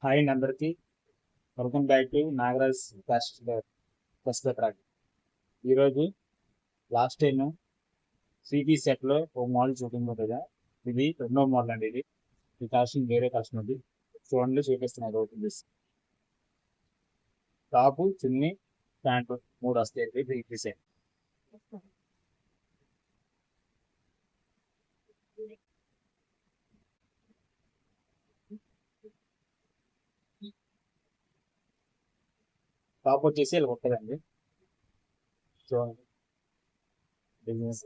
Hi అండి అందరికీ. Welcome back to Nagaraj first track. ఈరోజు లాస్ట్ టైం సిటీ సెట్లో ఒక మోడల్ చూపింది కదా, ఇది రెండో మోడల్ అండి. ఇది ఈ కాస్ట్యూమ్ వేరే కాస్ట్యూమ్ ఉంది. చూడండి, చూపిస్తున్నాను ఓపెన్ చేసి. టాపు, చున్నీ, ప్యాంటు మూడు వస్తాయి. ఇది డిజైన్. టాప్ వచ్చేసి ఇలా ఉంటుందండి. చూడండి బిజినెస్.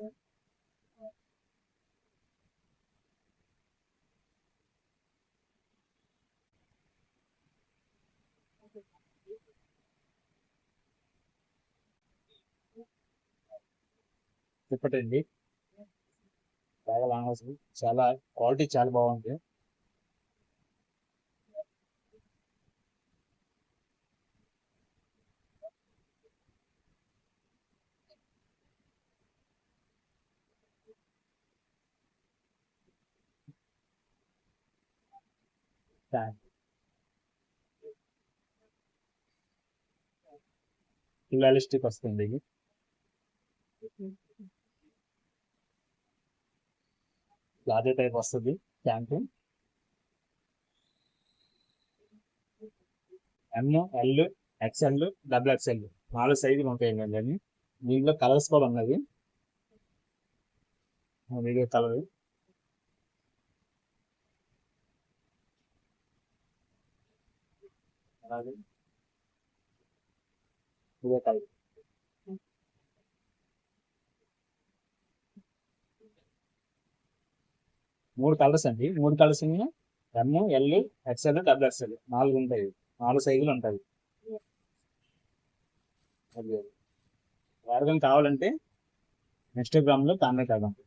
తిప్పటండి, బాగా లాంగ్ వస్తుంది. చాలా క్వాలిటీ చాలా బాగుంది. ప్యాంట్ రియలిస్టిక్ వస్తుంది. ఇది ప్లాజో టైప్ వస్తుంది. ప్యాంటు ఎమ్, ఎల్, ఎక్స్ఎల్, డబుల్ ఎక్స్ఎల్ 4 సైజులు ఉంటాయి కదండి. దీంట్లో కలర్స్ కూడా ఉన్నది. వీడియో కలర్ అలాగే వీడియో కలర్ 3 కలర్స్ అండి. 3 కలర్స్ ఎమ్, ఎల్, ఎక్స్ఎల్, డబుల్ ఎక్స్ఎల్ 4 ఉంటాయి. 4 సైజులు ఉంటాయి. అది ఎవరికైనా కావాలంటే ఇన్స్టాగ్రామ్లో కామెంట్ అవ్వండి.